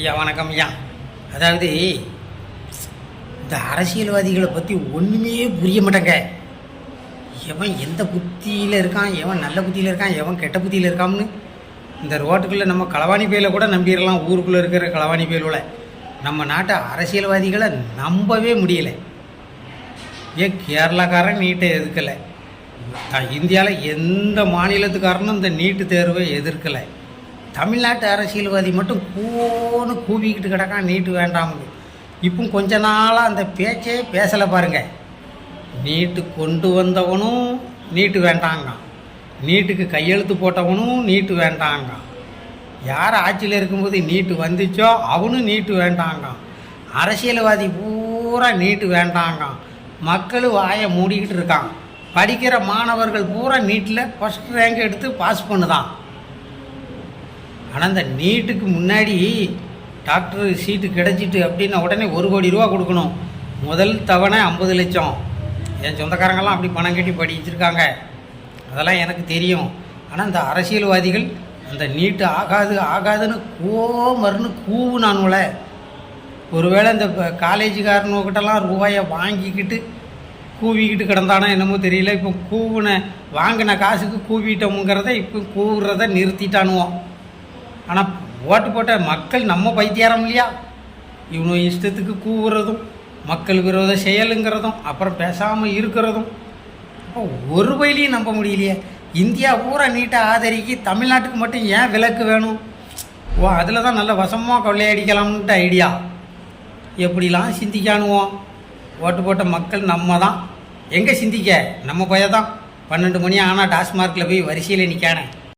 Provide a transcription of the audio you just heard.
ஐயா வணக்கம் ஐயா. அதாவது இந்த அரசியல்வாதிகளை பற்றி ஒன்றுமே புரிய மாட்டேங்க. எவன் எந்த புத்தியில் இருக்கான், எவன் நல்ல புத்தியில் இருக்கான், எவன் கெட்ட புத்தியில் இருக்கான்னு இந்த ரோட்டுக்குள்ளே நம்ம களவாணி பேயில கூட நம்பிடலாம். ஊருக்குள்ளே இருக்கிற களவாணி பேயில நம்ம நாட்டு அரசியல்வாதிகளை நம்பவே முடியலை. ஏன் கேரளாக்காரன் நீட்டை எதிர்க்கலை, இந்தியாவில் எந்த மாநிலத்துக்காரனும் இந்த நீட்டு தேர்வை எதிர்க்கலை. தமிழ்நாட்டு அரசியல்வாதி மட்டும் கூவிக்கிட்டு கிடக்கான் நீட்டு வேண்டாம்னு. இப்போ கொஞ்ச நாளாக அந்த பேச்சே பேசலை பாருங்க. நீட்டு கொண்டு வந்தவனும் நீட்டு வேண்டாங்க, நீட்டுக்கு கையெழுத்து போட்டவனும் நீட்டு வேண்டாங்க, யார் ஆட்சியில் இருக்கும்போது நீட்டு வந்துச்சோ அவனும் நீட்டு வேண்டாங்க, அரசியல்வாதி பூரா நீட்டு வேண்டாங்க, மக்கள் வாயை மூடிக்கிட்டு இருக்கான். படிக்கிற மாணவர்கள் பூரா நீட்டில் ஃபஸ்ட் ரேங்க் எடுத்து பாஸ் பண்ணுதான். ஆனால் இந்த நீட்டுக்கு முன்னாடி டாக்டர் சீட்டு கிடச்சிட்டு அப்படின்னா உடனே 1 கோடி ரூபா கொடுக்கணும். முதல் தவணை 50 லட்சம். என் சொந்தக்காரங்கெல்லாம் அப்படி பணம் கட்டி படிச்சிருக்காங்க, அதெல்லாம் எனக்கு தெரியும். ஆனால் இந்த அரசியல்வாதிகள் அந்த நீட்டு ஆகாதுன்னு மறுன்னு கூவுனானுல. ஒருவேளை இந்த காலேஜுக்காரனுக்கிட்டலாம் ரூபாயை வாங்கிக்கிட்டு கூவிக்கிட்டு கிடந்தானோ என்னமோ தெரியல. இப்போ வாங்கின காசுக்கு கூவிட்டோமுங்கிறத இப்போ கூவுறத நிறுத்திட்டானுவோம். ஆனால் ஓட்டு போட்ட மக்கள் நம்ம பைத்தியாரம் இல்லையா? இவனு இஷ்டத்துக்கு கூவுறதும் மக்கள் விரோத செயலுங்கிறதும் அப்புறம் பேசாமல் இருக்கிறதும் அப்போ ஒரு வழியும் நம்ப முடியலையே. இந்தியா பூரா நீட்டை ஆதரிக்கி தமிழ்நாட்டுக்கு மட்டும் ஏன் விலக்கு வேணும்? அதில் தான் நல்ல வசமாக கொள்ளையடிக்கலாம்னுட்டு ஐடியா. எப்படிலாம் சிந்திக்கானுவோம். ஓட்டு போட்ட மக்கள் நம்ம தான். எங்கே சிந்திக்க? நம்ம பையன் தான் 12 மணி ஆனால் டாஸ்மார்க்கில் போய் வரிசையில் நிற்கானே.